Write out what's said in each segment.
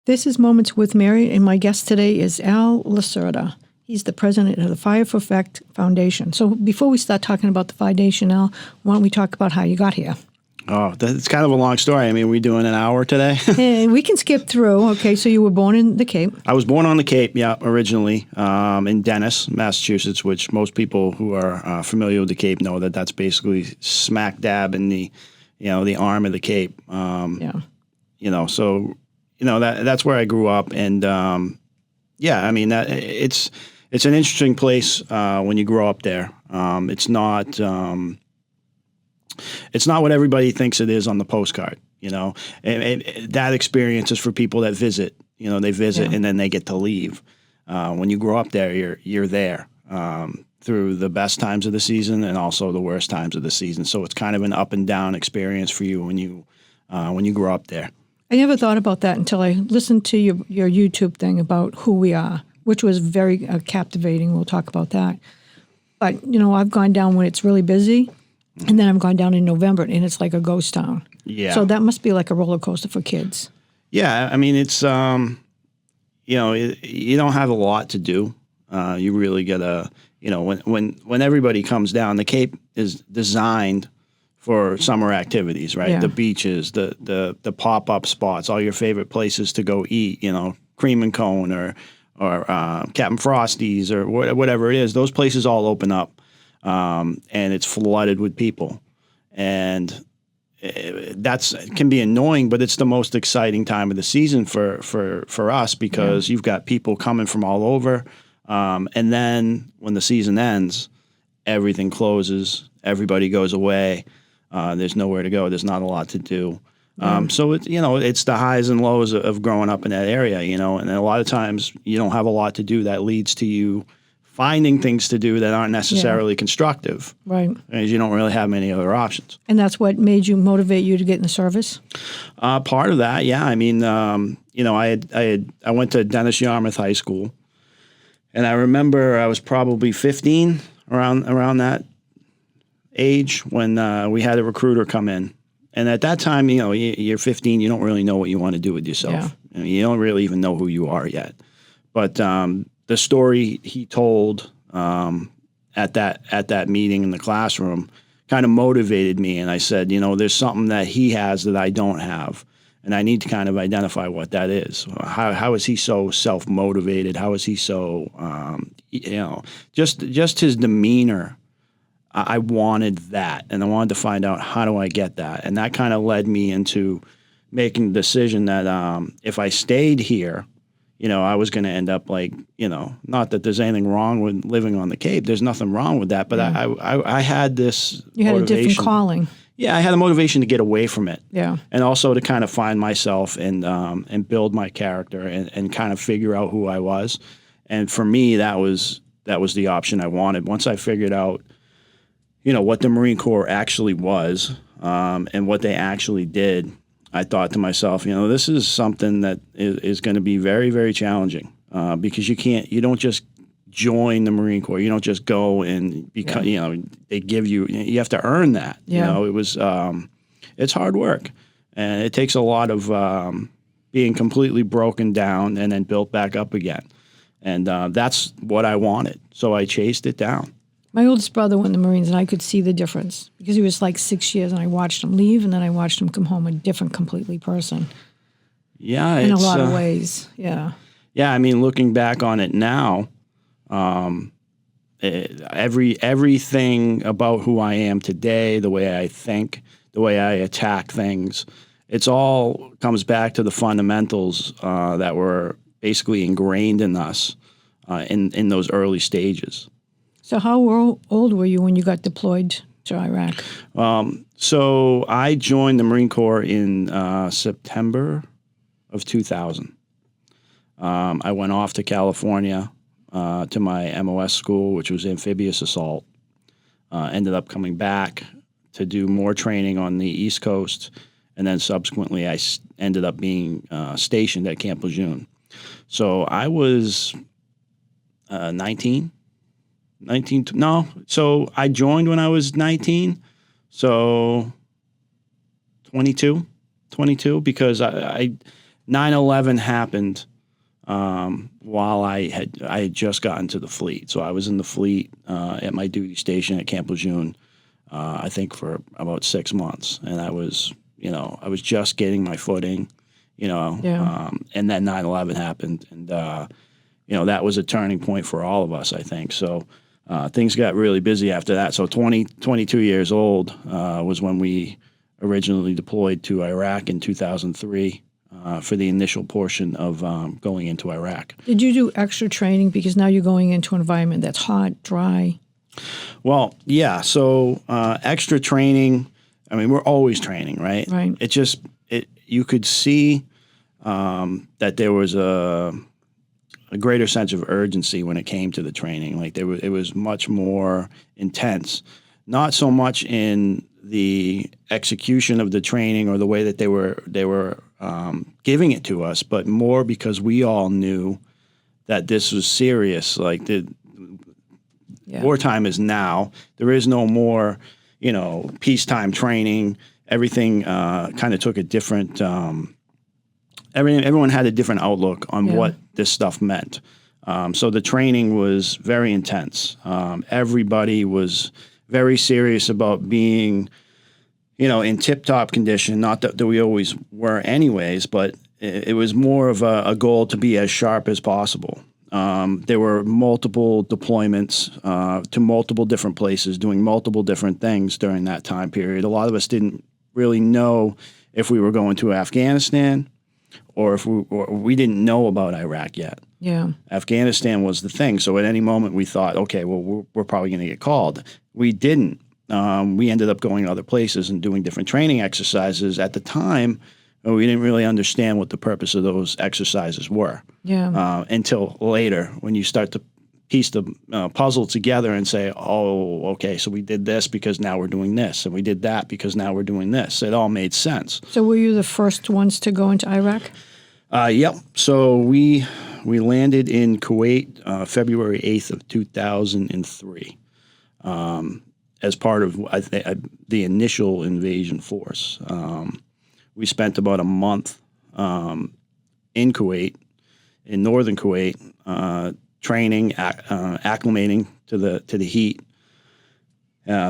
This is Moments with Mary, and my guest today is Al Lacerda. He's the president of the Fire for Effect Foundation. So before we start talking about the foundation, Al, why don't we talk about how you got here? Oh, that's kind of a long story. I mean, we're doing an hour today. Hey, we can skip through. Okay, so you were born in the Cape. I was born on the Cape, yeah, originally, in Dennis, Massachusetts, which most people who are familiar with the Cape know that that's basically smack dab in the, the arm of the Cape. That's where I grew up, and I mean it's an interesting place when you grow up there. It's not what everybody thinks it is on the postcard. And that experience is for people that visit. They visit and then they get to leave. When you grow up there, you're there through the best times of the season and also the worst times of the season. So it's kind of an up and down experience for you when you grow up there. I never thought about that until I listened to your YouTube thing about who we are, which was very captivating. We'll talk about that. But, I've gone down when it's really busy, and then I've gone down in November, and it's like a ghost town. Yeah. So that must be like a roller coaster for kids. Yeah, I mean, it's, you don't have a lot to do. You really got to, when everybody comes down, the Cape is designed for summer activities, right? Yeah. The beaches, the pop-up spots, all your favorite places to go eat, Cream and Cone or Captain Frosty's or whatever it is. Those places all open up, and it's flooded with people, and that's can be annoying, but it's the most exciting time of the season for us because you've got people coming from all over, and then when the season ends, everything closes, everybody goes away. There's nowhere to go. There's not a lot to do. So it's the highs and lows of growing up in that area, and a lot of times you don't have a lot to do. That leads to you finding things to do that aren't necessarily constructive. Right. Because you don't really have many other options. And that's what made you motivate you to get in the service? Part of that, yeah. I mean, I went to Dennis Yarmouth High School, and I remember I was probably 15 around that age when we had a recruiter come in. And at that time, you're 15, you don't really know what you want to do with yourself. Yeah. You don't really even know who you are yet. But the story he told at that meeting in the classroom kind of motivated me. And I said, there's something that he has that I don't have. And I need to kind of identify what that is. How is he so self-motivated? How is he so, just his demeanor. I wanted that, and I wanted to find out how do I get that, and that kind of led me into making the decision that if I stayed here, I was going to end up like, not that there's anything wrong with living on the Cape. There's nothing wrong with that, but I had this. You had a different calling. Yeah, I had a motivation to get away from it. Yeah, and also to kind of find myself and build my character and kind of figure out who I was, and for me that was the option I wanted. Once I figured out what the Marine Corps actually was and what they actually did, I thought to myself, this is something that is going to be very, very challenging because you don't just join the Marine Corps. You don't just go and become, they give you have to earn that. Yeah. It's hard work, and it takes a lot of being completely broken down and then built back up again. And that's what I wanted. So I chased it down. My oldest brother went in the Marines, and I could see the difference because he was like 6 years, and I watched him leave, and then I watched him come home a different, completely person. Yeah, in a lot of ways. Yeah. Yeah, I mean, looking back on it now, everything about who I am today, the way I think, the way I attack things, it's all comes back to the fundamentals that were basically ingrained in us in those early stages. So how old were you when you got deployed to Iraq? So I joined the Marine Corps in September of 2000. I went off to California to my MOS school, which was amphibious assault. Ended up coming back to do more training on the East Coast, and then subsequently I ended up being stationed at Camp Lejeune. So I was 19. So I joined when I was 19, so 22 because I 9/11 happened while I had just gotten to the fleet. So I was in the fleet at my duty station at Camp Lejeune, I think for about 6 months, and I was just getting my footing, and then 9/11 happened, and that was a turning point for all of us, I think. So things got really busy after that. So 22 years old was when we originally deployed to Iraq in 2003 for the initial portion of going into Iraq. Did you do extra training because now you're going into an environment that's hot, dry? Well, yeah. So extra training. I mean, we're always training, right? Right. You could see that there was a greater sense of urgency when it came to the training. Like it was much more intense. Not so much in the execution of the training or the way that they were giving it to us, but more because we all knew that this was serious. Like wartime is now. There is no more, peacetime training. Everything kind of took a different. Everyone had a different outlook on what this stuff meant. So the training was very intense. Everybody was very serious about being, in tip-top condition. Not that we always were anyways, but it was more of a goal to be as sharp as possible. There were multiple deployments to multiple different places, doing multiple different things during that time period. A lot of us didn't really know if we were going to Afghanistan or we didn't know about Iraq yet. Yeah. Afghanistan was the thing. So at any moment we thought, okay, well, we're probably going to get called. We didn't. We ended up going other places and doing different training exercises. At the time, we didn't really understand what the purpose of those exercises were. Yeah. Until later, when you start to piece the puzzle together and say, oh, okay, so we did this because now we're doing this, and we did that because now we're doing this. It all made sense. So were you the first ones to go into Iraq? Yep. So we landed in Kuwait February 8th of 2003 as part of the initial invasion force. We spent about a month in Kuwait, in northern Kuwait, training, acclimating to the heat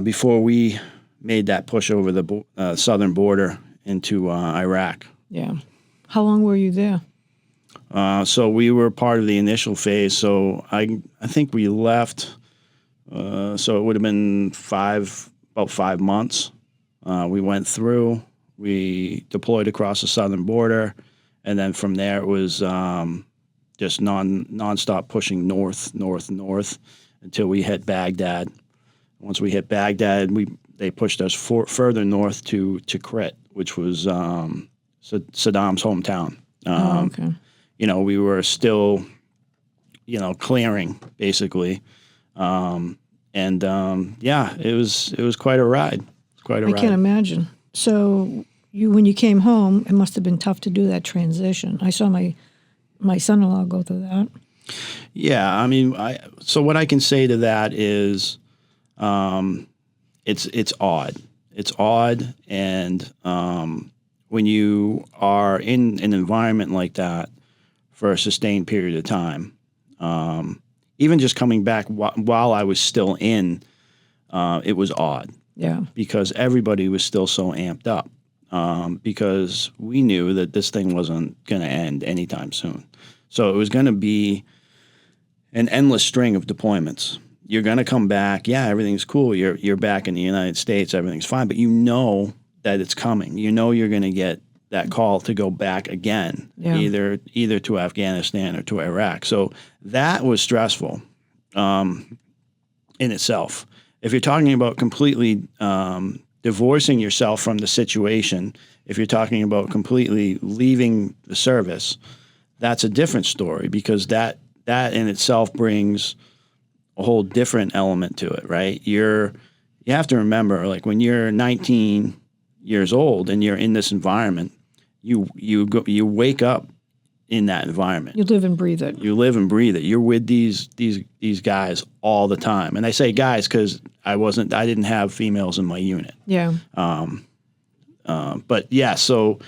before we made that push over the southern border into Iraq. Yeah. How long were you there? So we were part of the initial phase. So I think we left. So it would have been about 5 months. We went through. We deployed across the southern border, and then from there it was just nonstop pushing north until we hit Baghdad. Once we hit Baghdad, they pushed us further north to Tikrit, which was Saddam's hometown. Okay. We were still, clearing basically, it was quite a ride. I can't imagine. So when you came home, it must have been tough to do that transition. I saw my son-in-law go through that. Yeah, I mean, so what I can say to that is, it's odd. It's odd, and when you are in an environment like that for a sustained period of time, even just coming back while I was still in, it was odd. Yeah. Because everybody was still so amped up. Because we knew that this thing wasn't going to end anytime soon. So it was going to be an endless string of deployments. You're going to come back. Yeah, everything's cool. You're back in the United States. Everything's fine. But you know that it's coming. You know you're going to get that call to go back again, either to Afghanistan or to Iraq. So that was stressful in itself. If you're talking about completely divorcing yourself from the situation, if you're talking about completely leaving the service, that's a different story, because that in itself brings a whole different element to it, right? You have to remember, like, when you're 19 years old and you're in this environment, you wake up in that environment. You live and breathe it. You live and breathe it. You're with these guys all the time. And I say guys because I didn't have females in my unit. Yeah. But yeah, so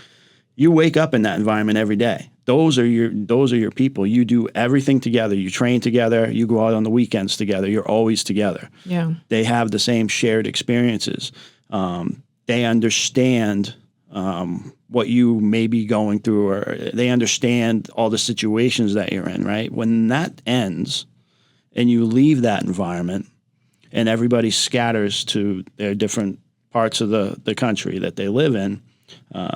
You wake up in that environment every day. Those are your people. You do everything together. You train together. You go out on the weekends together. You're always together. Yeah. They have the same shared experiences. They understand what you may be going through, or they understand all the situations that you're in, right? When that ends and you leave that environment and everybody scatters to their different parts of the country that they live in,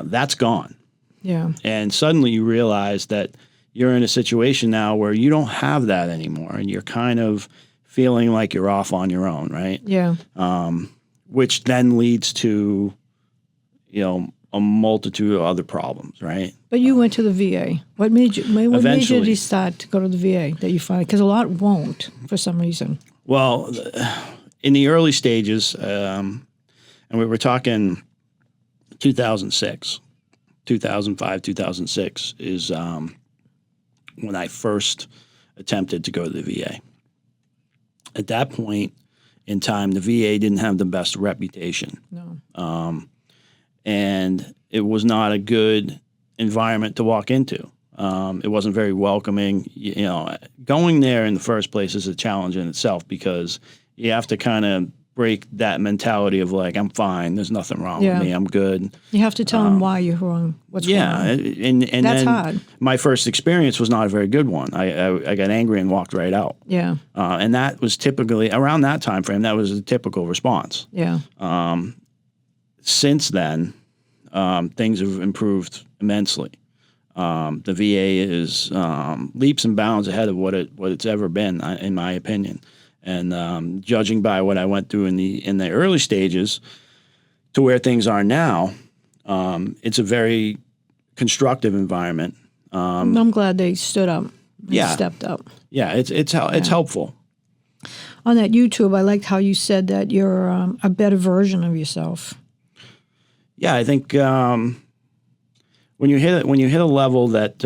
that's gone. Yeah. And suddenly you realize that you're in a situation now where you don't have that anymore, and you're kind of feeling like you're off on your own, right? Yeah. Which then leads to, a multitude of other problems, right? But you went to the VA. What made you Eventually. decide to go to the VA that you find? Because a lot won't for some reason. Well, in the early stages, and we were talking 2006, 2005, 2006 is when I first attempted to go to the VA. At that point in time, the VA didn't have the best reputation. No. And it was not a good environment to walk into. It wasn't very welcoming. Going there in the first place is a challenge in itself, because you have to kind of break that mentality of like, I'm fine, there's nothing wrong with me, I'm good. You have to tell them why you're wrong, what's wrong. And That's then hard. My first experience was not a very good one. I got angry and walked right out. Yeah. And that was typically, around that time frame, that was a typical response. Yeah. Since then, things have improved immensely. The VA is leaps and bounds ahead of what it's ever been, in my opinion. And judging by what I went through in the early stages to where things are now, it's a very constructive environment. I'm glad they stood up and stepped up. Yeah, it's helpful. On that YouTube, I liked how you said that you're a better version of yourself. Yeah, I think when you hit a level that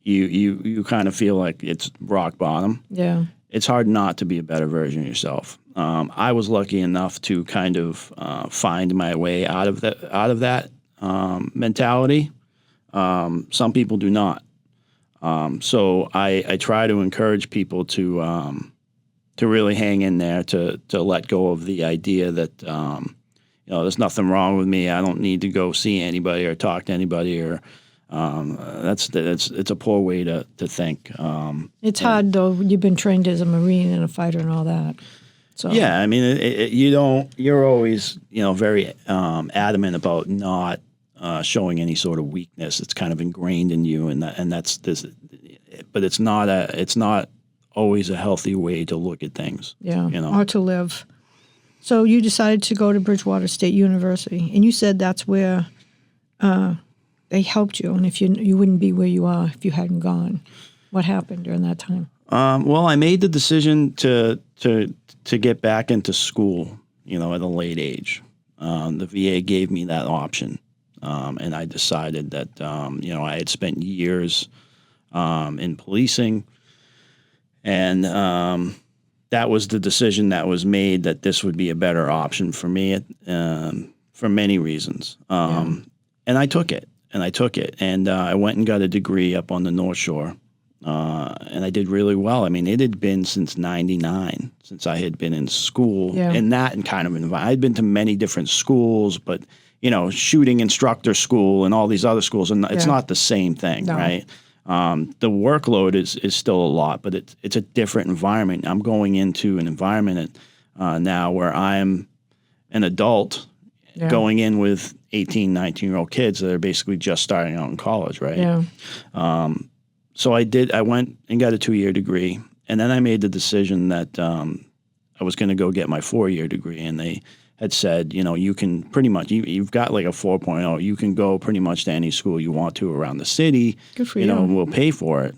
you kind of feel like it's rock bottom. Yeah, it's hard not to be a better version of yourself. I was lucky enough to kind of find my way out of that mentality. Some people do not. So I try to encourage people to really hang in there, to let go of the idea that there's nothing wrong with me. I don't need to go see anybody or talk to anybody, or it's a poor way to think. It's hard though. You've been trained as a Marine and a fighter and all that. So yeah, I mean, you're always very adamant about not showing any sort of weakness. It's kind of ingrained in you, and that's this. But it's not always a healthy way to look at things. Yeah, or to live. So you decided to go to Bridgewater State University, and you said that's where they helped you, and if you wouldn't be where you are if you hadn't gone. What happened during that time? Well, I made the decision to get back into school, at a late age. The VA gave me that option, and I decided that I had spent years in policing, and that was the decision that was made, that this would be a better option for me for many reasons. And I took it, and I went and got a degree up on the North Shore, and I did really well. I mean, it had been since '99 since I had been in school, in that and kind of environment. I'd been to many different schools, but shooting instructor school and all these other schools, and it's not the same thing, right? The workload is still a lot, but it's a different environment. I'm going into an environment now where I'm an adult going in with 18, 19-year-old kids that are basically just starting out in college, right? Yeah. So I went and got a 2-year degree, and then I made the decision that I was going to go get my 4-year degree, and they had said, you can pretty much, you've got like a 4.0, you can go pretty much to any school you want to around the city. Good for you. And we'll pay for it.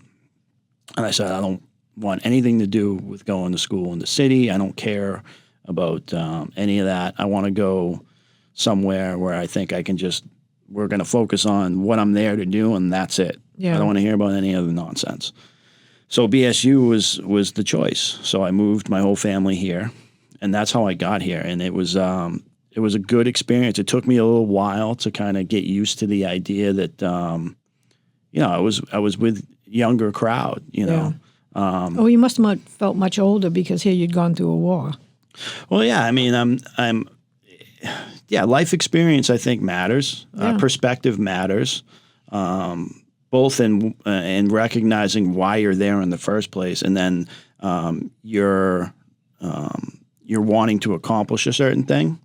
And I said, I don't want anything to do with going to school in the city. I don't care about any of that. I want to go somewhere where I think we're going to focus on what I'm there to do, and that's it. I don't want to hear about any other nonsense. So BSU was the choice. So I moved my whole family here. And that's how I got here. And it was was a good experience. It took me a little while to kind of get used to the idea that I was with younger crowd. Oh, you must have felt much older because here you'd gone through a war. Well, yeah. I mean, life experience I think matters. Yeah. Perspective matters. Both in recognizing why you're there in the first place, and then you're wanting to accomplish a certain thing.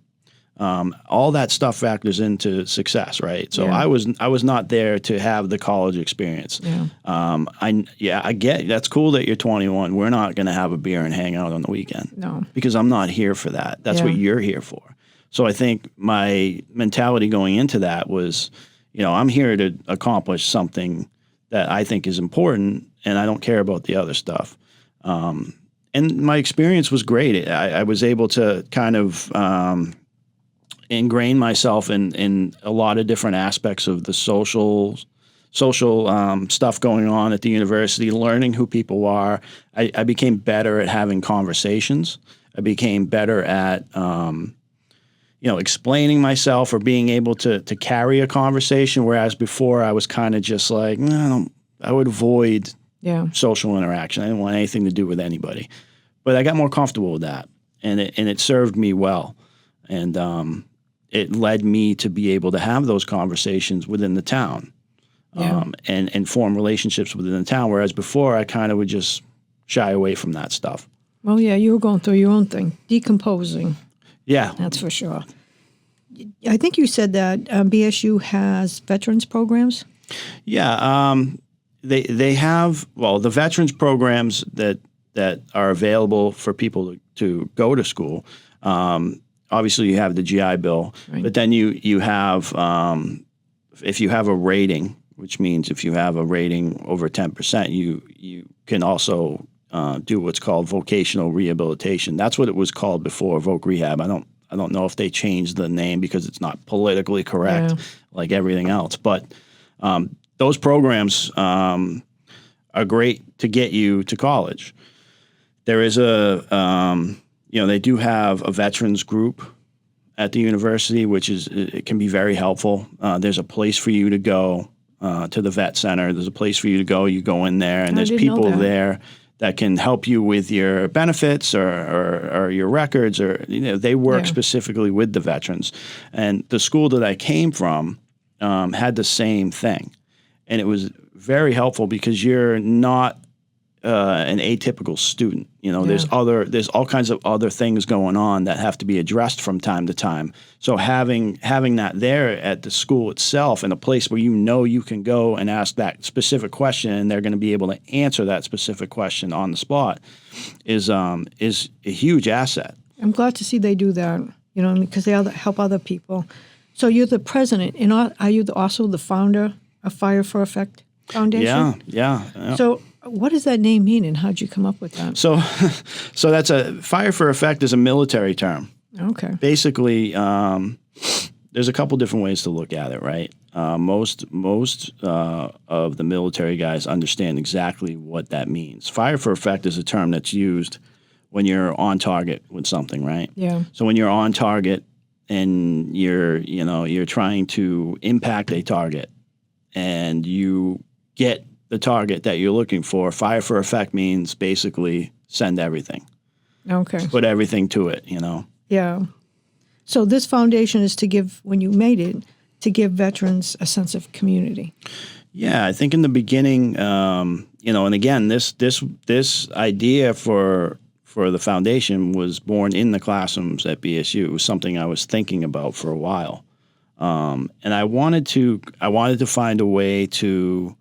All that stuff factors into success, right? So Yeah. I was not there to have the college experience. Yeah. I get that's cool that you're 21. We're not going to have a beer and hang out on the weekend. No. Because I'm not here for that. That's what you're here for. So I think my mentality going into that was, I'm here to accomplish something that I think is important, and I don't care about the other stuff. And my experience was great. I was able to kind of ingrain myself in a lot of different aspects of the social stuff going on at the university, learning who people are. I became better at having conversations. I became better at explaining myself or being able to carry a conversation, whereas before I was kind of just like, I would avoid social interaction. I didn't want anything to do with anybody. But I got more comfortable with that, and it served me well. And it led me to be able to have those conversations within the town and form relationships within the town, whereas before I kind of would just shy away from that stuff. Well, yeah, you were going through your own thing, decomposing. Yeah. That's for sure. I think you said that BSU has veterans programs? Yeah. They have, the veterans programs that are available for people to go to school. Obviously, you have the GI Bill, right. But then you have, if you have a rating, which means if you have a rating over 10%, you can also do what's called vocational rehabilitation. That's what it was called before, voc rehab. I don't know if they changed the name because it's not politically correct like everything else. But those programs are great to get you to college. There is they do have a veterans group at the university, it can be very helpful. There's a place for you to go to the vet center. There's a place for you to go. You go in there, and there's people there that can help you with your benefits or your records, or they work specifically with the veterans. And the school that I came from had the same thing, and it was very helpful because you're not an atypical student. There's all kinds of other things going on that have to be addressed from time to time. So having that there at the school itself, and a place where you can go and ask that specific question, and they're going to be able to answer that specific question on the spot, is a huge asset. I'm glad to see they do that. Because they help other people. So you're the president, and are you also the founder of Fire for Effect Foundation? Yeah. So what does that name mean, and how'd you come up with that? So that's Fire for Effect is a military term. Okay. Basically, there's a couple different ways to look at it, right? Most of the military guys understand exactly what that means. Fire for Effect is a term that's used when you're on target with something, right? Yeah. So when you're on target and you're trying to impact a target, and you get the target that you're looking for, Fire for Effect means basically send everything. Okay. Put everything to it, Yeah. So this foundation is to give veterans a sense of community. Yeah, I think in the beginning, and again, this idea for the foundation was born in the classrooms at BSU. It was something I was thinking about for a while. And I wanted to find a way to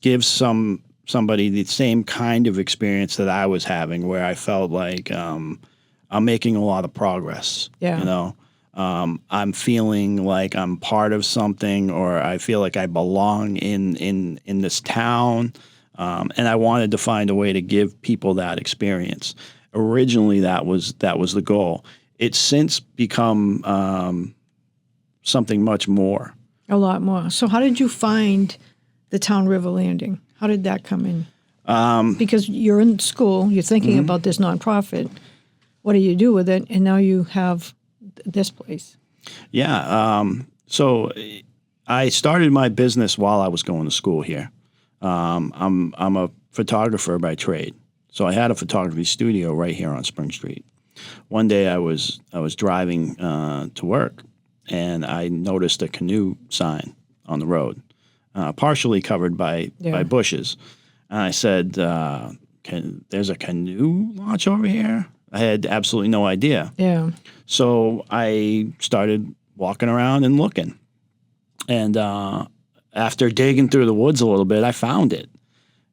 give somebody the same kind of experience that I was having, where I felt like I'm making a lot of progress. Yeah. I'm feeling like I'm part of something, or I feel like I belong in this town. And I wanted to find a way to give people that experience. Originally, that was the goal. It's since become something much more. A lot more. So how did you find the Town River Landing? How did that come in? Because you're in school, you're thinking about this nonprofit. What do you do with it? And now you have this place? Yeah. So I started my business while I was going to school here. I'm a photographer by trade, so I had a photography studio right here on Spring Street. One day I was driving to work, and I noticed a canoe sign on the road, partially covered by bushes. And I said, "There's a canoe launch over here?" I had absolutely no idea. Yeah. So I started walking around and looking. And after digging through the woods a little bit, I found it.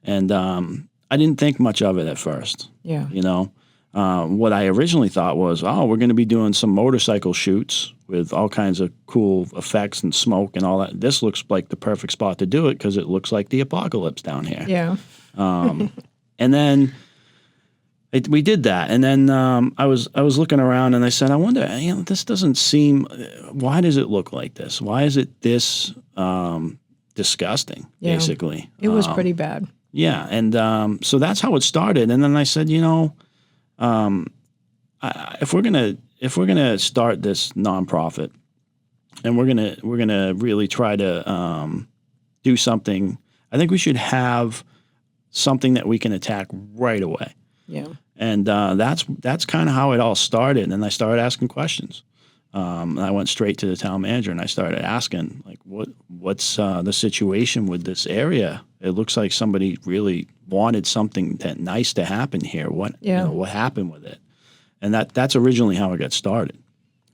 And I didn't think much of it at first. Yeah. You know, what I originally thought was, oh, we're going to be doing some motorcycle shoots with all kinds of cool effects and smoke and all that. This looks like the perfect spot to do it because it looks like the apocalypse down here. Yeah. And then we did that, and then I was looking around, and I said, I wonder, this doesn't seem. Why does it look like this? Why is it this disgusting? Yeah. Basically, It was pretty bad. Yeah, and so that's how it started. And then I said, if we're gonna start this nonprofit, and we're gonna really try to do something, I think we should have something that we can attack right away. Yeah. And that's kind of how it all started. And I started asking questions. And I went straight to the town manager and I started asking, like, what's the situation with this area? It looks like somebody really wanted something nice to happen here. What happened with it? And that's originally how it got started.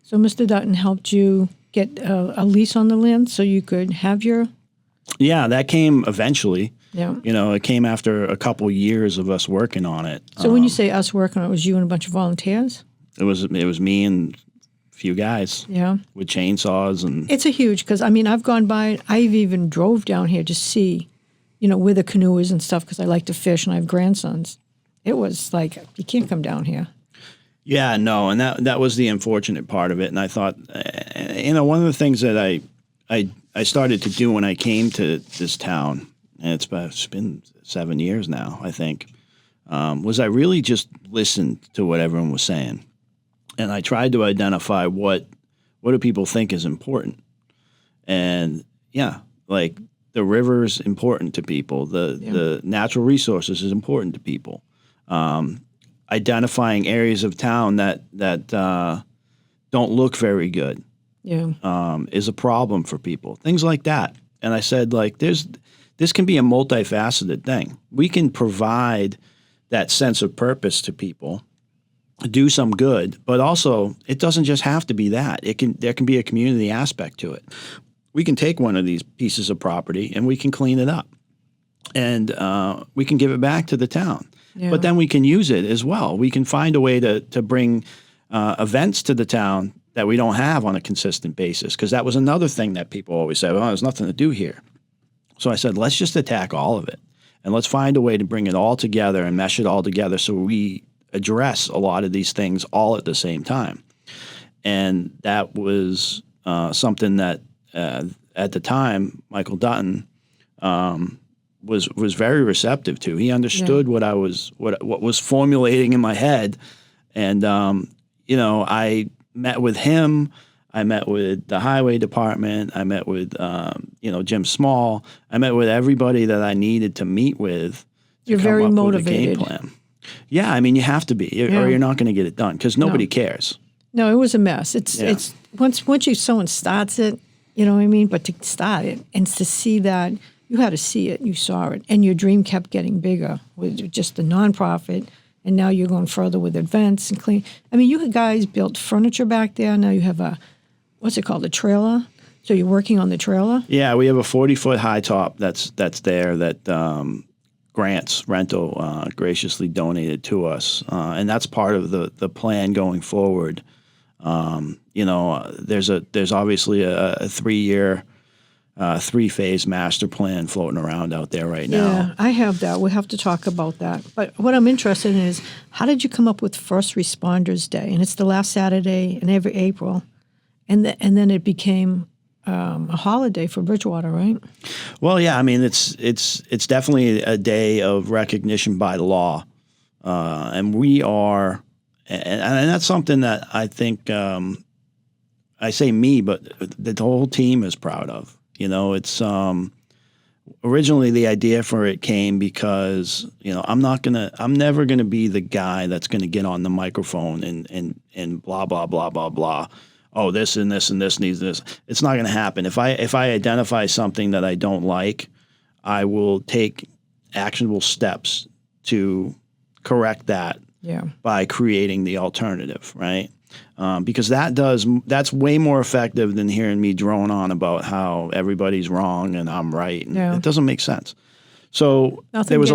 So Mr. Dutton helped you get a lease on the land so you could have your... Yeah, that came eventually. Yeah. It came after a couple years of us working on it. So when you say us working on it, was you and a bunch of volunteers? It was me and a few guys. Yeah. With chainsaws and... It's a huge, because, I've gone by, I've even drove down here to see, where the canoe is and stuff, because I like to fish and I have grandsons. It was like, you can't come down here. Yeah, no, and that was the unfortunate part of it. And I thought, one of the things that I started to do when I came to this town, and it's been 7 years now, I think, was I really just listened to what everyone was saying. And I tried to identify what do people think is important. And like the river's important to people. The natural resources is important to people. Identifying areas of town that don't look very good is a problem for people. Things like that. And I said, like, this can be a multifaceted thing. We can provide that sense of purpose to people, do some good, but also it doesn't just have to be that. There can be a community aspect to it. We can take one of these pieces of property and we can clean it up, and we can give it back to the town. Yeah. But then we can use it as well. We can find a way to bring events to the town that we don't have on a consistent basis, because that was another thing that people always say, well, there's nothing to do here. So I said, let's just attack all of it, and let's find a way to bring it all together and mesh it all together so we address a lot of these things all at the same time. And that was something that at the time, Michael Dutton was very receptive to. He understood what was formulating in my head, and I met with him. I met with the highway department. I met with Jim Small. I met with everybody that I needed to meet with. You're very motivated. With a game plan. Yeah, you have to be, or you're not going to get it done, because nobody cares. No, it was a mess. It's once someone starts it, you know what I mean. But to start it and to see that, you had to see it. You saw it, and your dream kept getting bigger with just the nonprofit. And now you're going further with events and clean. You guys built furniture back there. Now you have what's it called, a trailer? So you're working on the trailer? Yeah, we have a 40-foot high top that's there that Grants Rental graciously donated to us, and that's part of the plan going forward. There's obviously a 3-year, 3-phase master plan floating around out there right now. Yeah, I have that. We'll have to talk about that. But what I'm interested in is, how did you come up with First Responders Day? And it's the last Saturday in every April, and then it became a holiday for Bridgewater, right? Well, yeah. It's definitely a day of recognition by the law, and we are, and that's something that I think I say me, but the whole team is proud of. You know, it's originally the idea for it came because, you know, I'm never gonna be the guy that's gonna get on the microphone and blah blah blah blah blah. Oh, this and this and this needs this. It's not gonna happen. If I identify something that I don't like, I will take actionable steps to correct that by creating the alternative, right? Because that's way more effective than hearing me drone on about how everybody's wrong and I'm right. And it doesn't make sense. So there was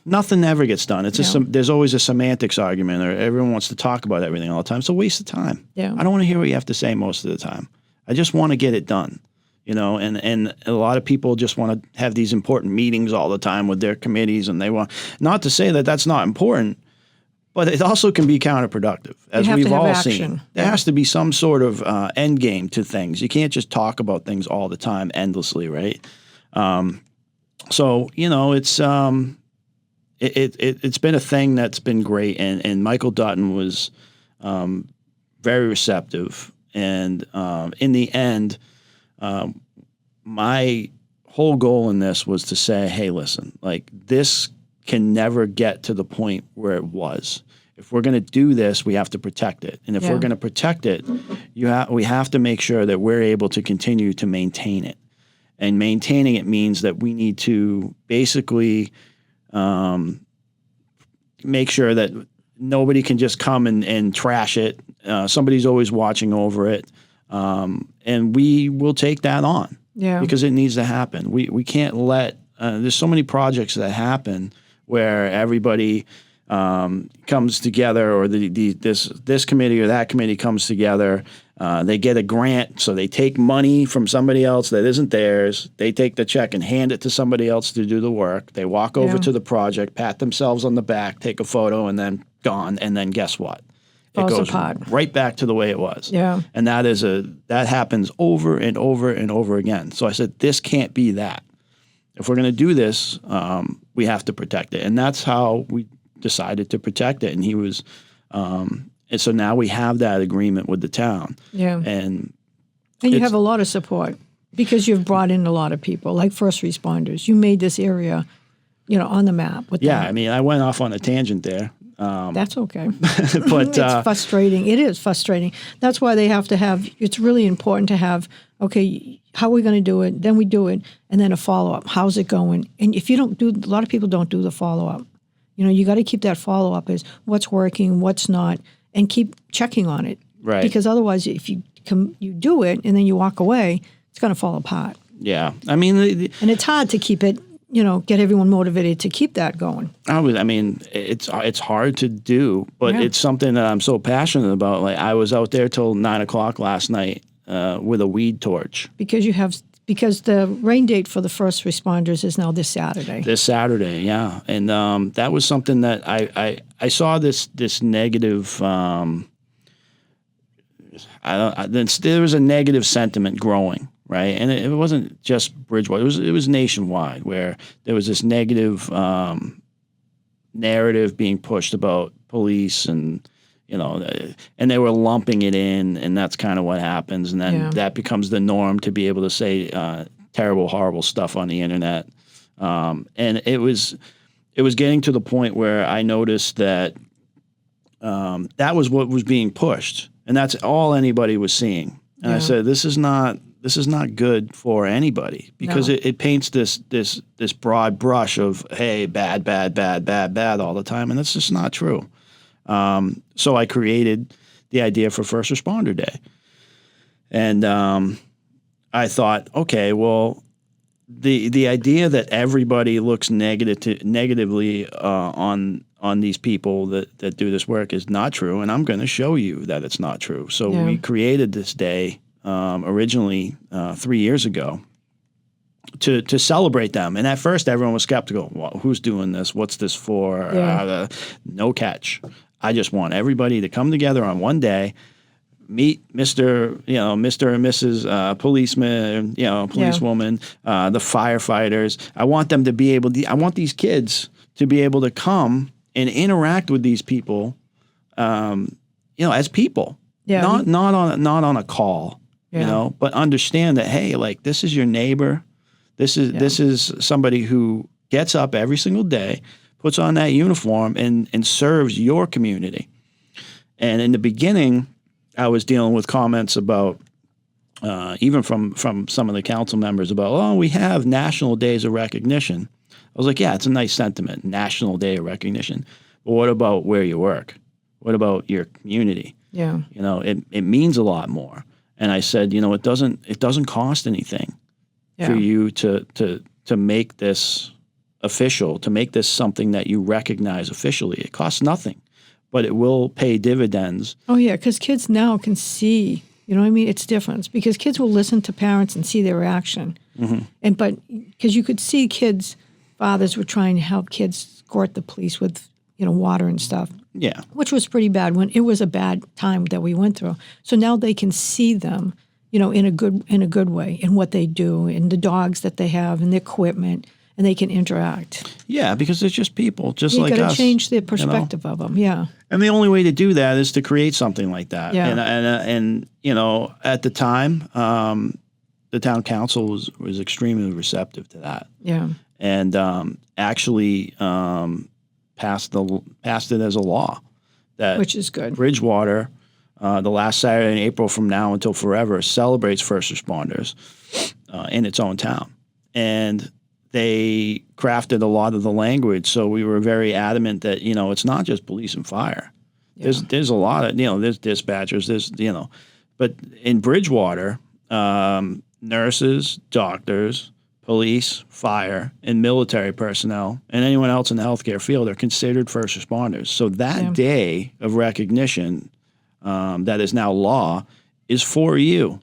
nothing ever gets done. It's just there's always a semantics argument, or everyone wants to talk about everything all the time. It's a waste of time. Yeah. I don't want to hear what you have to say most of the time. I just want to get it done. You know, and a lot of people just want to have these important meetings all the time with their committees, and they want, not to say that that's not important, but it also can be counterproductive, as we've all seen. There has to be some sort of end game to things. You can't just talk about things all the time endlessly, right? So, you know, it's been a thing that's been great, and Michael Dutton was very receptive, and in the end, my whole goal in this was to say, hey, listen, like, this can never get to the point where it was. If we're going to do this, we have to protect it. And if we're going to protect it, we have to make sure that we're able to continue to maintain it. And maintaining it means that we need to basically make sure that nobody can just come and trash it. Somebody's always watching over it. And we will take that on because it needs to happen. We can't let there's so many projects that happen where everybody comes together, or this committee or that committee comes together. They get a grant, so they take money from somebody else that isn't theirs. They take the check and hand it to somebody else to do the work. They walk over to the project, pat themselves on the back, take a photo, and then gone. And then guess what? It goes right back to the way it was. Yeah. And that happens over and over and over again. So I said, this can't be that. If we're going to do this, we have to protect it. And that's how we decided to protect it. And he was, and so now we have that agreement with the town. Yeah. And you have a lot of support because you've brought in a lot of people, like first responders. You made this area, on the map. With I mean, I went off on a tangent there. That's okay. But it's frustrating. It is frustrating. That's why they have to have, it's really important to have, okay, how are we going to do it? Then we do it. And then a follow-up. How's it going? And if you don't do, a lot of people don't do the follow-up. You got to keep that follow-up as what's working, what's not, and keep checking on it. Right. Because otherwise, if you do it and then you walk away, it's going to fall apart. Yeah. I mean, and it's hard to keep it, get everyone motivated to keep that going. It's hard to do, but it's something that I'm so passionate about. Like, I was out there till 9:00 last night with a weed torch. Because the rain date for the first responders is now this Saturday. This Saturday, yeah. And that was something that I saw this negative, there was a negative sentiment growing, right? And it wasn't just Bridgewater. It was nationwide, where there was this negative narrative being pushed about police, and and they were lumping it in, and that's kind of what happens. And then that becomes the norm, to be able to say terrible, horrible stuff on the internet. And it was getting to the point where I noticed that that was what was being pushed, and that's all anybody was seeing. And I said, this is not good for anybody, because it paints this broad brush of, hey, bad, bad, bad, bad, bad all the time, and that's just not true. So I created the idea for First Responder Day. And I thought, okay, well, the idea that everybody looks negatively on these people that do this work is not true, and I'm going to show you that it's not true. So we created this day originally 3 years ago to celebrate them. And at first, everyone was skeptical. Well, who's doing this? What's this for? No catch. I just want everybody to come together on one day, meet Mr. and Mrs. Policeman, policewoman, the firefighters. I want them to be able to, I want these kids to be able to come and interact with these people, as people. Yeah. Not on a call, Yeah. you know, but understand that, hey, like, this is your neighbor. This is somebody who gets up every single day, puts on that uniform, and serves your community. And in the beginning, I was dealing with comments about, even from some of the council members about, oh, we have National Days of Recognition. I was like, yeah, it's a nice sentiment, National Day of Recognition. But what about where you work? What about your community? Yeah. You know, it means a lot more. And I said, you know, it doesn't cost anything for you to make this official, to make this something that you recognize officially. It costs nothing, but it will pay dividends. Oh, yeah, because kids now can see, you know what I mean? It's different because kids will listen to parents and see their reaction. Mm-hmm. But because you could see fathers were trying to help kids escort the police with, you know, water and stuff. Yeah. Which was pretty bad when it was a bad time that we went through. So now they can see them, you know, in a good way in what they do and the dogs that they have and the equipment, and they can interact. Yeah, because it's just people, just like us. You got to change the perspective of them. Yeah. And the only way to do that is to create something like that. Yeah. And you know, at the time, the town council was extremely receptive to that. Yeah. And actually passed it as a law that, which is good. Bridgewater, the last Saturday in April from now until forever, celebrates first responders in its own town. And they crafted a lot of the language, so we were very adamant that, you know, it's not just police and fire. Yeah. There's a lot of, you know, there's dispatchers, there's, you know, but in Bridgewater, nurses, doctors, police, fire, and military personnel, and anyone else in the healthcare field are considered first responders. So that day of recognition that is now law is for you.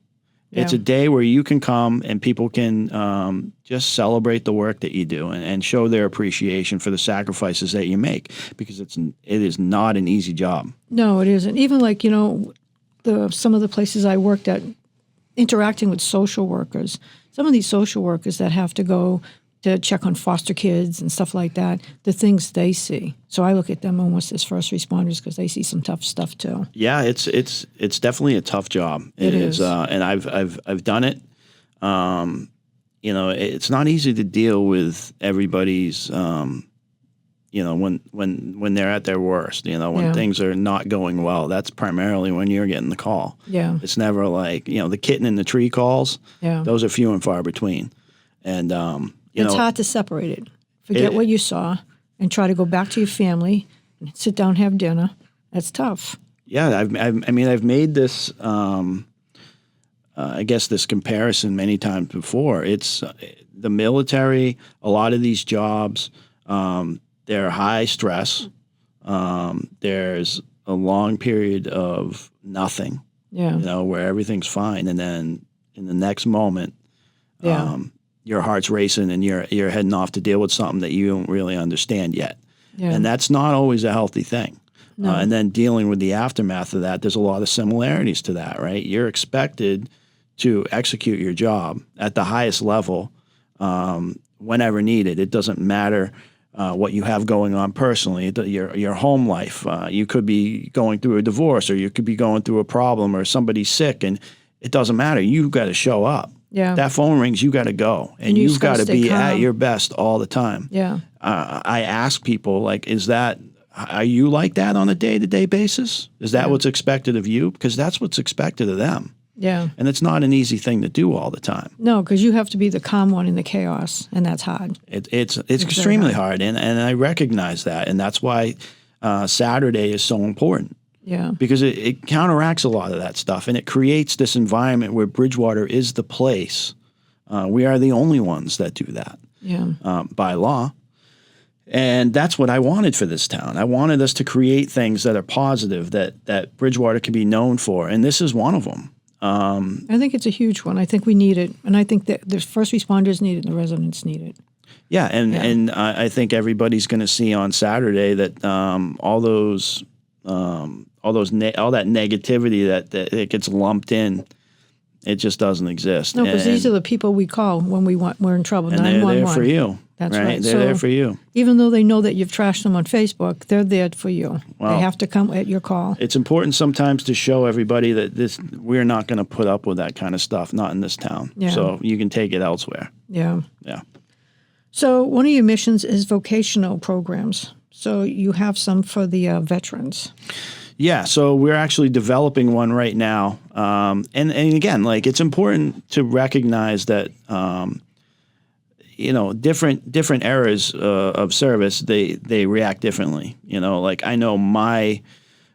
Yeah. It's a day where you can come and people can just celebrate the work that you do and show their appreciation for the sacrifices that you make, because it is not an easy job. No, it isn't. Even like, you know, some of the places I worked at, interacting with social workers, some of these social workers that have to go to check on foster kids and stuff like that, the things they see. So I look at them almost as first responders because they see some tough stuff too. Yeah, it's definitely a tough job. It is. And I've done it. You know, it's not easy to deal with everybody's. You know, when they're at their worst. You know, when things are not going well. That's primarily when you're getting the call. Yeah, it's never like, you know, the kitten in the tree calls. Yeah, those are few and far between. And it's hard to separate it. Forget what you saw and try to go back to your family and sit down and have dinner. That's tough. Yeah, I've made this, I guess, this comparison many times before. It's the military, a lot of these jobs, they're high stress. There's a long period of nothing, you know, where everything's fine. And then in the next moment, your heart's racing and you're heading off to deal with something that you don't really understand yet. Yeah. And that's not always a healthy thing. No. And then dealing with the aftermath of that, there's a lot of similarities to that, right? You're expected to execute your job at the highest level whenever needed. It doesn't matter what you have going on personally, your home life. You could be going through a divorce, or you could be going through a problem, or somebody's sick, and it doesn't matter. You've got to show up. Yeah. That phone rings, you got to go. And you've got to be at your best all the time. Yeah. I ask people, like, are you like that on a day-to-day basis? Is that what's expected of you? Because that's what's expected of them. Yeah. And it's not an easy thing to do all the time. No, because you have to be the calm one in the chaos, and that's hard. It's extremely hard, and I recognize that, and that's why Saturday is so important. Yeah. Because it counteracts a lot of that stuff, and it creates this environment where Bridgewater is the place. We are the only ones that do that by law. And that's what I wanted for this town. I wanted us to create things that are positive, that Bridgewater can be known for, and this is one of them. I think it's a huge one. I think we need it, and I think that the first responders need it and the residents need it. Yeah, and I think everybody's going to see on Saturday that all that negativity that it gets lumped in, it just doesn't exist. No, because these are the people we call when we're in trouble. And they're there for you. That's right? right. They're there for you. Even though they know that you've trashed them on Facebook, they're there for you. Wow. They have to come at your call. It's important sometimes to show everybody that we're not going to put up with that kind of stuff, not in this town. Yeah. So you can take it elsewhere. Yeah. Yeah. So one of your missions is vocational programs. So you have some for the veterans. Yeah, so we're actually developing one right now, and again, like it's important to recognize that different eras of service they react differently. Like I know my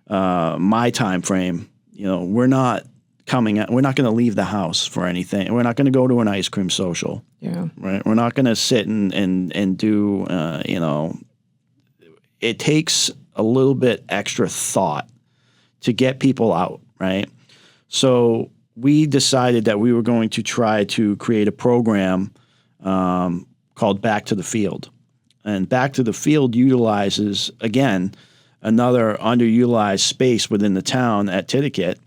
time frame. We're not going to leave the house for anything. We're not going to go to an ice cream social. Yeah. Right. We're not going to sit and do. It takes a little bit extra thought to get people out, right? So we decided that we were going to try to create a program called Back to the Field. And Back to the Field utilizes, again, another underutilized space within the town at Titicut,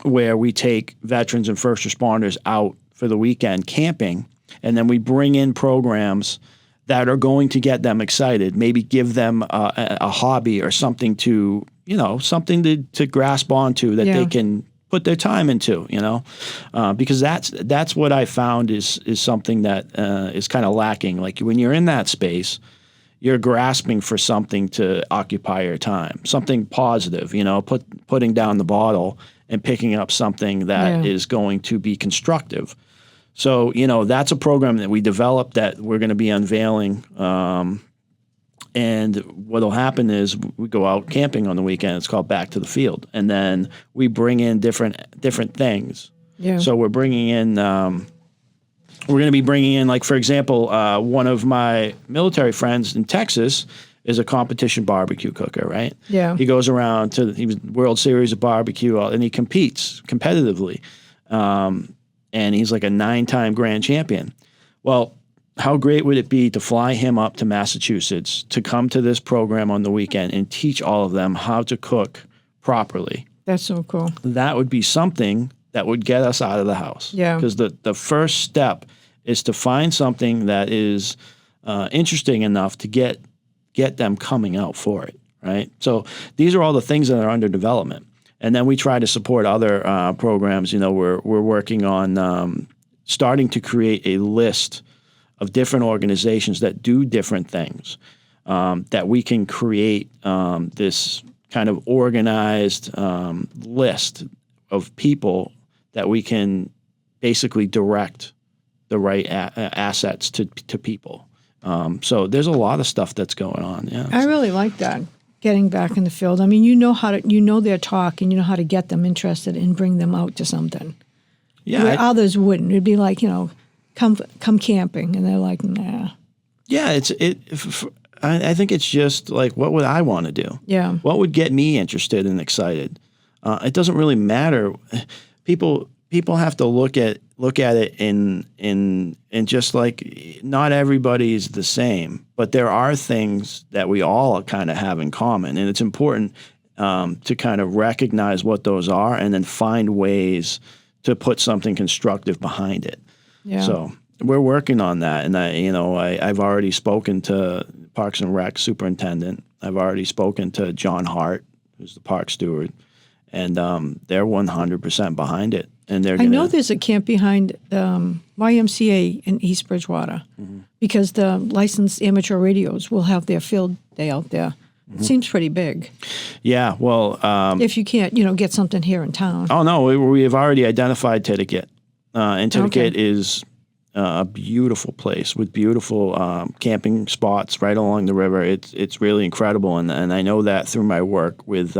where we take veterans and first responders out for the weekend camping, and then we bring in programs that are going to get them excited, maybe give them a hobby or something to grasp onto that they can put their time into, because that's what I found is something that is kind of lacking. Like when you're in that space, you're grasping for something to occupy your time, something positive, putting down the bottle and picking up something that is going to be constructive. So, that's a program that we developed that we're going to be unveiling. And what will happen is we go out camping on the weekend. It's called Back to the Field. And then we bring in different things. Yeah. So we're bringing in, we're going to be bringing in, like, for example, one of my military friends in Texas is a competition barbecue cooker, right? Yeah. He goes around to the World Series of Barbecue, and he competes competitively. And he's like a 9-time grand champion. Well, how great would it be to fly him up to Massachusetts to come to this program on the weekend and teach all of them how to cook properly? That's so cool. That would be something that would get us out of the house. Yeah. Because the first step is to find something that is interesting enough to get them coming out for it, right? So these are all the things that are under development. And then we try to support other programs. We're working on starting to create a list of different organizations that do different things, that we can create this kind of organized list of people that we can basically direct the right assets to people. So there's a lot of stuff that's going on. Yeah, I really like that. Getting back in the field. I mean, you know their talk, and you know how to get them interested and bring them out to something. Yeah, where others wouldn't. It'd be like, come camping, and they're like, nah. Yeah, I think it's just like, what would I want to do? Yeah, what would get me interested and excited? It doesn't really matter. People have to look at it in just like, not everybody's the same, but there are things that we all kind of have in common, and it's important to kind of recognize what those are and then find ways to put something constructive behind it. Yeah. So we're working on that, and I've already spoken to Parks and Rec superintendent. I've already spoken to John Hart, who's the park steward, and they're 100% behind it. And I know there's a camp behind YMCA in East Bridgewater, because the licensed amateur radios will have their field day out there. It seems pretty big. Yeah, well... if you can't, get something here in town. Oh, no, we have already identified Titicut. And Titicut is a beautiful place with beautiful camping spots right along the river. It's really incredible, and I know that through my work with...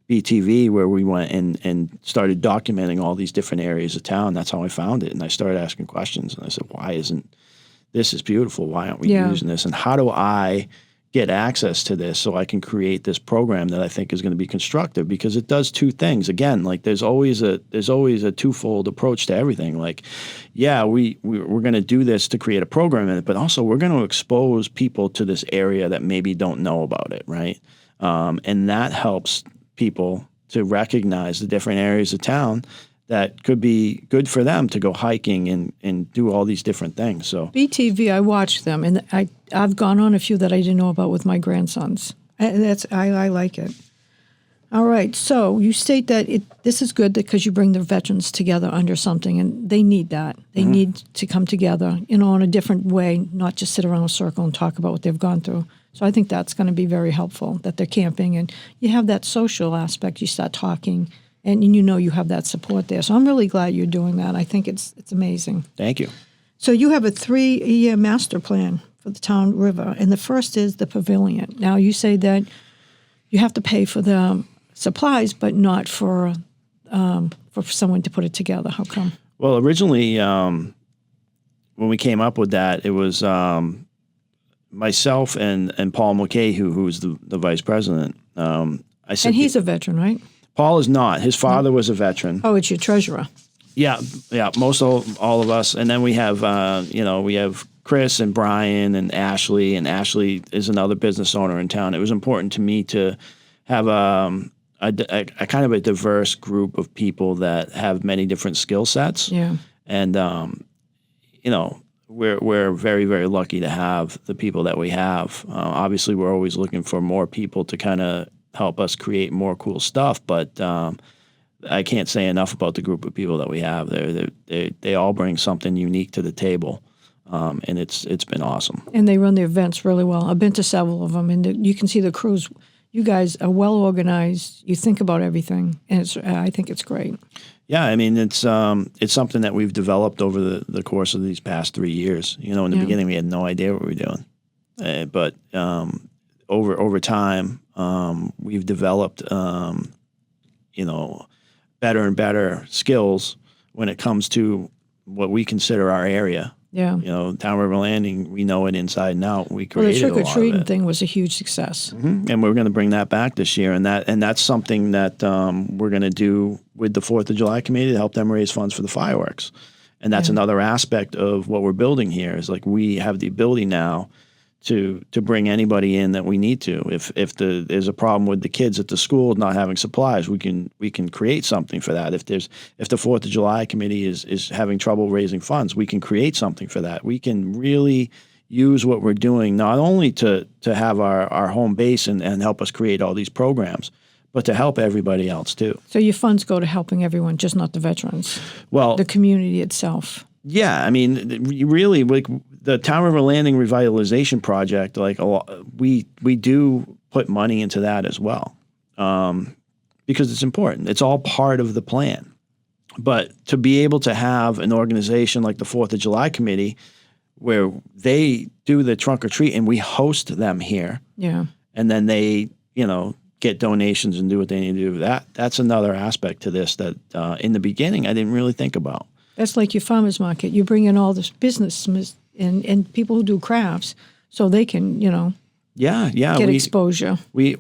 BTV, where we went and started documenting all these different areas of town. That's how I found it. And I started asking questions. And I said, this is beautiful. Why aren't we using this? And how do I get access to this so I can create this program that I think is going to be constructive? Because it does two things. Again, like there's always a twofold approach to everything. Like, yeah, we're going to do this to create a program in it, but also we're going to expose people to this area that maybe don't know about it, right? And that helps people to recognize the different areas of town that could be good for them to go hiking and do all these different things. So BTV, I watch them, and I've gone on a few that I didn't know about with my grandsons. I like it. All right, so you state that this is good because you bring the veterans together under something, and they need that. They need to come together, in a different way, not just sit around a circle and talk about what they've gone through. So I think that's going to be very helpful, that they're camping, and you have that social aspect. You start talking, and you have that support there. So I'm really glad you're doing that. I think it's amazing. thank you. So you have a 3-year master plan for the town river, and the first is the pavilion. Now, you say that you have to pay for the supplies, but not for someone to put it together. How come? Well, originally, when we came up with that, it was myself and Paul McKay, who's the vice president. I said, And he's a veteran, right? Paul is not. His father was a veteran. Oh, it's your treasurer. Yeah, most all of us, and then we have we have Chris and Brian and Ashley is another business owner in town. It was important to me to have a kind of a diverse group of people that have many different skill sets. Yeah, and we're very, very lucky to have the people that we have. Obviously, we're always looking for more people to kind of help us create more cool stuff, but I can't say enough about the group of people that we have. They all bring something unique to the table, and it's been awesome. and they run the events really well. I've been to several of them, and you can see the crews. You guys are well organized. You think about everything, and I think it's great. Yeah, I mean it's something that we've developed over the course of these past 3 years. In the beginning we had no idea what we were doing, but over time we've developed better and better skills when it comes to what we consider our area. Yeah. Town River Landing, we know it inside and out. We Well, the created a lot of trick-or-treating it. thing was a huge success. And we're going to bring that back this year, and that's something that we're going to do with the 4th of July committee to help them raise funds for the fireworks. And that's another aspect of what we're building here is like we have the ability now to bring anybody in that we need to. If there's a problem with the kids at the school not having supplies, we can create something for that. If the 4th of July committee is having trouble raising funds, we can create something for that. We can really use what we're doing not only to have our home base and help us create all these programs, but to help everybody else too. So your funds go to helping everyone, just not the veterans. Well, the community itself. Yeah, I mean, really, like the Town River Landing revitalization project, we do put money into that as well, because it's important. It's all part of the plan. But to be able to have an organization like the 4th of July Committee, where they do the trunk or treat and we host them here, and then they, get donations and do what they need to do. That's another aspect to this that in the beginning I didn't really think about. That's like your farmers market. You bring in all this business and people who do crafts, so they can, get exposure. We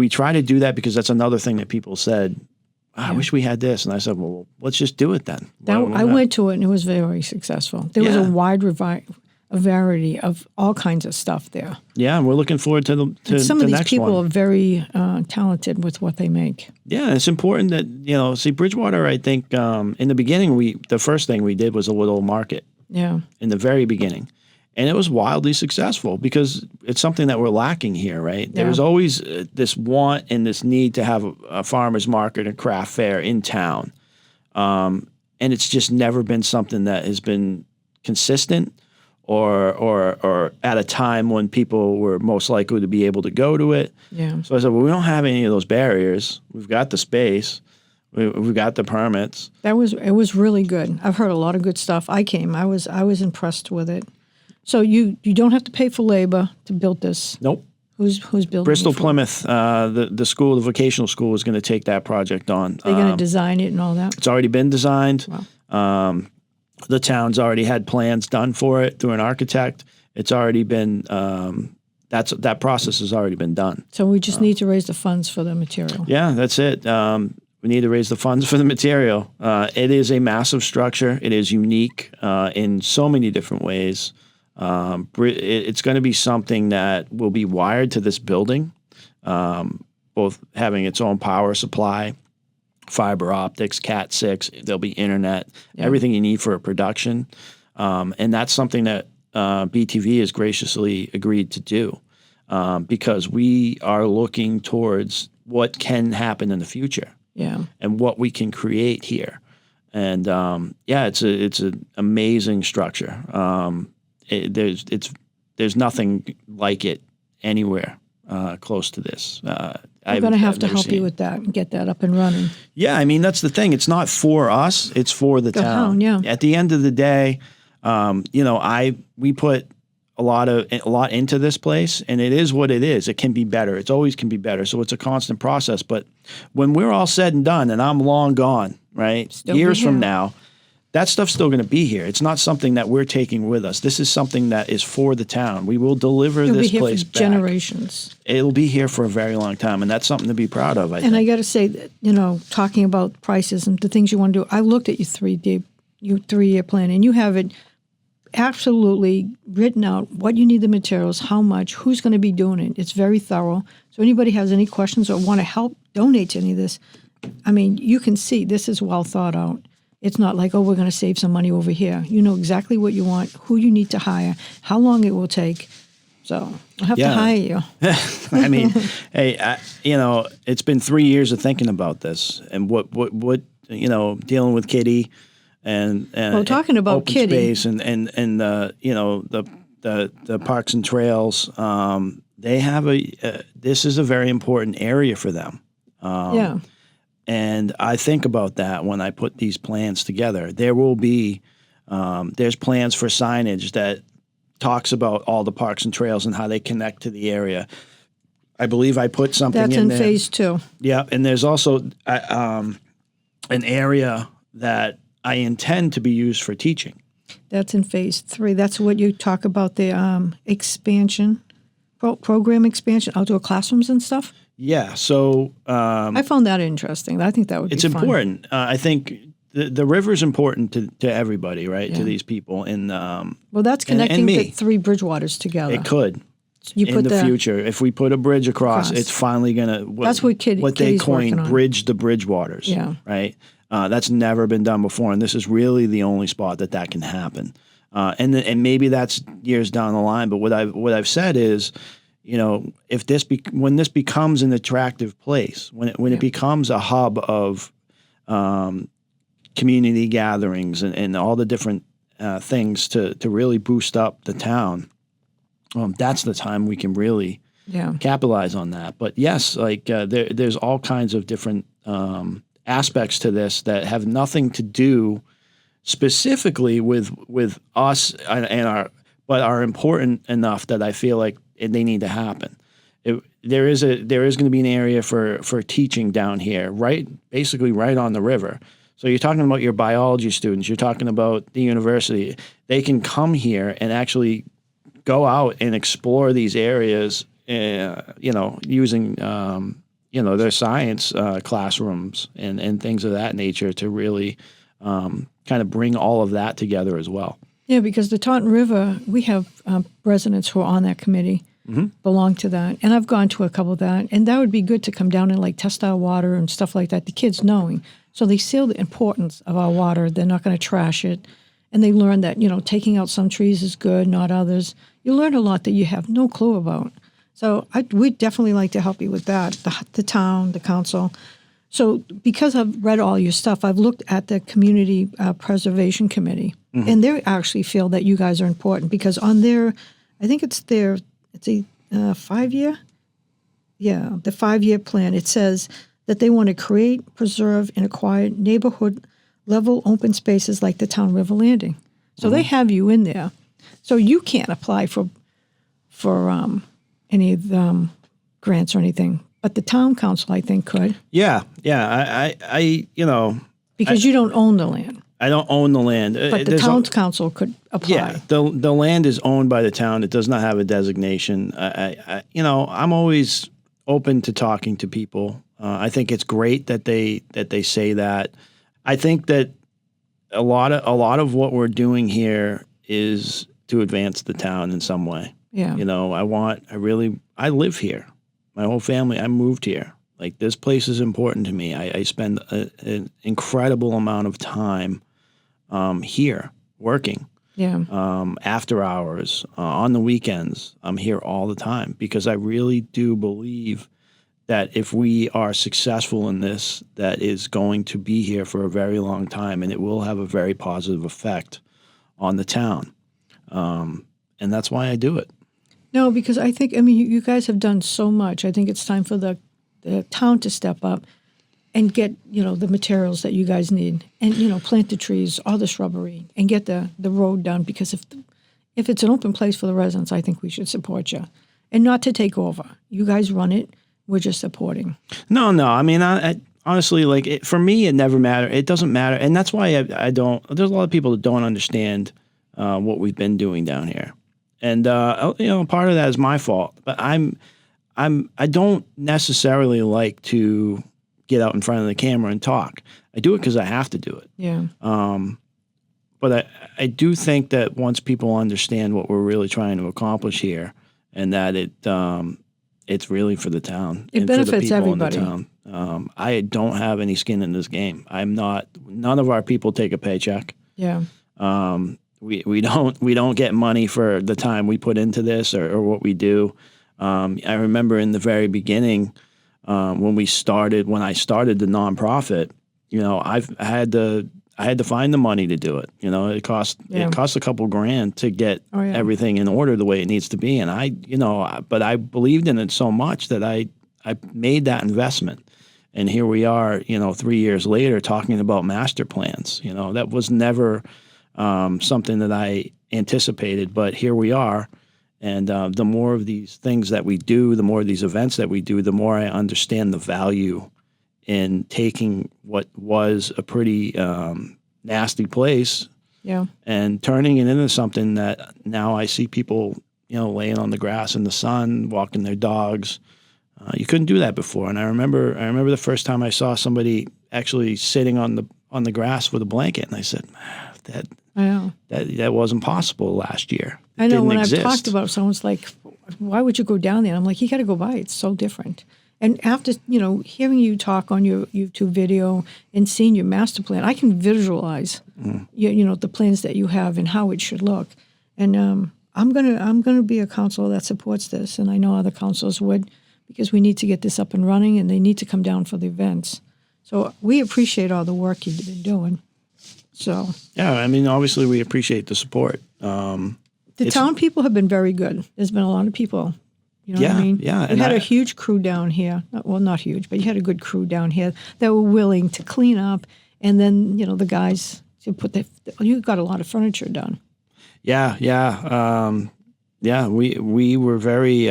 try to do that because that's another thing that people said. I wish we had this, and I said, well, let's just do it then. I went to it and it was very successful. There was a wide variety of all kinds of stuff there. Yeah, and we're looking forward to some of these people one. are very talented with what they make. Yeah, it's important that see Bridgewater. I think in the beginning, the first thing we did was a little market. Yeah, in the very beginning, and it was wildly successful because it's something that we're lacking here. Right, there was always this want and this need to have a farmers market and craft fair in town, and it's just never been something that has been consistent. Or at a time when people were most likely to be able to go to it. Yeah. So I said, well, we don't have any of those barriers. We've got the space. We've got the permits. It was really good. I've heard a lot of good stuff. I was impressed with it. So you don't have to pay for labor to build this. Nope. Who's building Bristol-Plymouth, the school, the vocational school, is going to take that project on. They're going to design it and all that? It's already been designed. Wow. The town's already had plans done for it through an architect. It's already been that process has already been done. So we just need to raise the funds for the material. Yeah, that's it. We need to raise the funds for the material. It is a massive structure. It is unique in so many different ways. It's going to be something that will be wired to this building, both having its own power supply fiber optics, Cat 6. There'll be internet, everything you need for a production. And that's something that BTV has graciously agreed to do because we are looking towards what can happen in the future and what we can create here. And it's an amazing structure. There's nothing like it anywhere close to this. I'm going to have to help you with that and get that up and running. Yeah, I mean, that's the thing. It's not for us. It's for the town. Yeah. At the end of the day, we put a lot into this place, and it is what it is. It can be better. It always can be better. So it's a constant process. But when we're all said and done, and I'm long gone, right? Years from now, that stuff's still going to be here. It's not something that we're taking with us. This is something that is for the town. We will deliver this place back. Generations. It'll be here for a very long time, and that's something to be proud of, I think. And I got to say, that, talking about prices and the things you want to do, I looked at your 3-year plan, and you have it absolutely written out what you need the materials, how much, who's going to be doing it. It's very thorough. So anybody has any questions or want to help donate to any of this, I mean, you can see this is well thought out. It's not like, we're going to save some money over here. You know exactly what you want, who you need to hire, how long it will take. So I'll have to hire you. I mean, hey, it's been 3 years of thinking about this and what dealing with Kitty and talking about open Kitty space and the parks and trails. They have this is a very important area for them. And I think about that when I put these plans together. There will be, there's plans for signage that talks about all the parks and trails and how they connect to the area. I believe I put something in there. That's in phase 2. Yeah, and there's also an area that I intend to be used for teaching. That's in phase 3. That's what you talk about, the expansion, program expansion, outdoor classrooms and stuff? Yeah, so I found that interesting. I think that would be fun. It's important. I think the river's important to everybody, right? To these people, and that's connecting the 3 Bridgewaters together. It could in the future if we put a bridge across. It's finally gonna. That's what they coined bridge the Bridgewaters. Yeah, right. That's never been done before, and this is really the only spot that can happen. And maybe that's years down the line. But what I've said is, if when this becomes an attractive place, when it becomes a hub of community gatherings and all the different things to really boost up the town, that's the time we can really capitalize on that. But yes, there's all kinds of different aspects to this that have nothing to do specifically with us but are important enough that I feel like they need to happen. There is going to be an area for teaching down here, basically right on the river. So you're talking about your biology students, you're talking about the university. They can come here and actually go out and explore these areas, using their science classrooms and things of that nature to really kind of bring all of that together as well. Yeah, because the Taunton River, we have residents who are on that committee, belong to that. And I've gone to a couple of that. And that would be good to come down and test our water and stuff like that, the kids knowing. So they see the importance of our water. They're not going to trash it. And they learn that, taking out some trees is good, not others. You learn a lot that you have no clue about. So we'd definitely like to help you with that, the town, the council. So because I've read all your stuff, I've looked at the Community Preservation Committee, and they actually feel that you guys are important because on their, I think it's a 5-year? Yeah, the 5-year plan. It says that they want to create, preserve, and acquire neighborhood-level open spaces like the town river landing. So they have you in there. So you can't apply for any of the grants or anything. But the town council, I think, could. Yeah. I because you don't own the land. I don't own the land. But the town council could apply. Yeah, the land is owned by the town. It does not have a designation. I'm always open to talking to people. I think it's great that they say that. I think that a lot of what we're doing here is to advance the town in some way. Yeah. I live here. My whole family, I moved here. Like, this place is important to me. I spend an incredible amount of time here working. Yeah. After hours, on the weekends. I'm here all the time because I really do believe that if we are successful in this, that is going to be here for a very long time, and it will have a very positive effect on the town. And that's why I do it. No, because I think, I mean, you guys have done so much. I think it's time for the town to step up and get, the materials that you guys need and, plant the trees, all the shrubbery, and get the road done. Because if it's an open place for the residents, I think we should support you. And not to take over. You guys run it. We're just supporting. No. I mean, I honestly, like, for me, it never mattered. It doesn't matter. And that's why I don't, there's a lot of people that don't understand what we've been doing down here. And, part of that is my fault. But I don't necessarily like to get out in front of the camera and talk. I do it because I have to do it. Yeah. But I do think that once people understand what we're really trying to accomplish here, and that it's really for the town. It and benefits for the people everybody. in the town. I don't have any skin in this game. None of our people take a paycheck. Yeah. We don't get money for the time we put into this or what we do. I remember in the very beginning, when I started the nonprofit, I had to find the money to do it. It cost a couple grand to get everything in order the way it needs to be. And but I believed in it so much that I made that investment. And here we are, 3 years later talking about master plans. That was never something that I anticipated, but here we are. And the more of these things that we do, the more of these events that we do, the more I understand the value in taking what was a pretty nasty place and turning it into something that now I see people, laying on the grass in the sun, walking their dogs. You couldn't do that before. And I remember the first time I saw somebody actually sitting on the grass with a blanket, and I said, that wasn't possible last year. I know when exist. I've talked about it, someone's like, why would you go down there? I'm like, you got to go by. It's so different. And after, hearing you talk on your YouTube video and seeing your master plan, I can visualize, the plans that you have and how it should look. And I'm gonna be a counselor that supports this, and I know other counselors would, because we need to get this up and running, and they need to come down for the events. So we appreciate all the work you've been doing. So yeah, I mean, obviously we appreciate the support. The town people have been very good. There's been a lot of people. You know what I mean? Yeah. You had a huge crew down here. Well, not huge, but you had a good crew down here that were willing to clean up. And then, the guys to you got a lot of furniture done. Yeah. We were very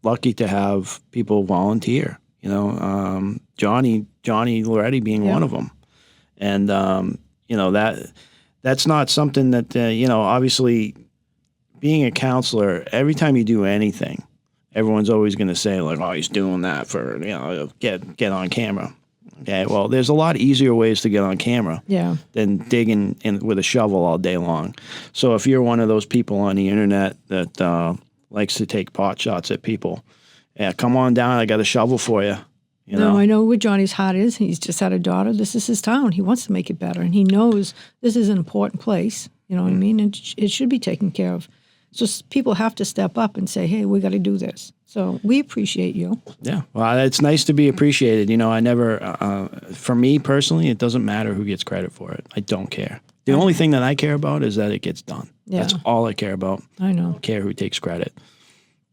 lucky to have people volunteer, Johnny Loretti being one of them. And, that's not something that, obviously being a counselor, every time you do anything, everyone's always going to say, like, oh, he's doing that for, get on camera. Okay, well, there's a lot easier ways to get on camera than digging with a shovel all day long. So if you're one of those people on the internet that likes to take pot shots at people, come on down. I got a shovel for you. No, I know what Johnny's heart is. He's just had a daughter. This is his town. He wants to make it better, and he knows this is an important place. You know what I mean? And it should be taken care of. So people have to step up and say, hey, we got to do this. So we appreciate you. Yeah. Well, it's nice to be appreciated. I never, for me personally, it doesn't matter who gets credit for it. I don't care. The only thing that I care about is that it gets done. Yeah. That's all I care about. I know. I don't care who takes credit.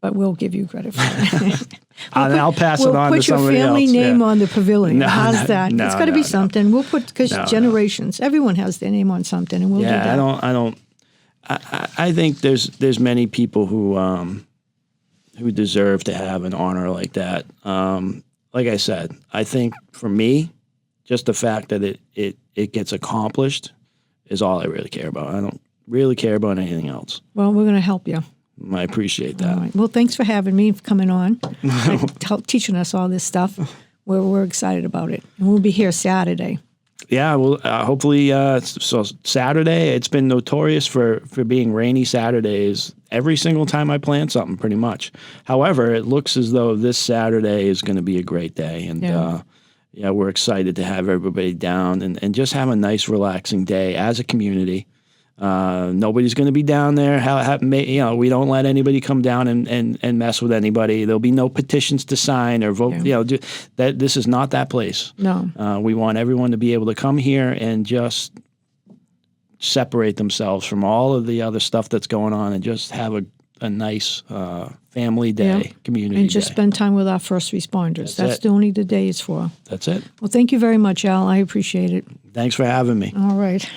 But we'll give you credit for it. I'll pass it on to somebody else. We'll put your family name on the pavilion. How's that? No, it's got to be something. We'll put, because generations, everyone has their name on something, and we'll do that. I think there's many people who deserve to have an honor like that. Like I said, I think for me, just the fact that it gets accomplished is all I really care about. I don't really care about anything else. Well, we're going to help you. I appreciate that. All right. Well, thanks for having me, for coming on, and teaching us all this stuff. We're excited about it. And we'll be here Saturday. yeah, well, hopefully, so Saturday, it's been notorious for being rainy Saturdays every single time I plan something, pretty much. However, it looks as though this Saturday is going to be a great day. And yeah, we're excited to have everybody down and just have a nice, relaxing day as a community. Nobody's going to be down there. We don't let anybody come down and mess with anybody. There'll be no petitions to sign or vote. This is not that place. No. We want everyone to be able to come here and just separate themselves from all of the other stuff that's going on and just have a nice family day, community and just day. spend time with our first responders. That's the only the day is for. That's it. Well, thank you very much, Al. I appreciate it. Thanks for having me. All right.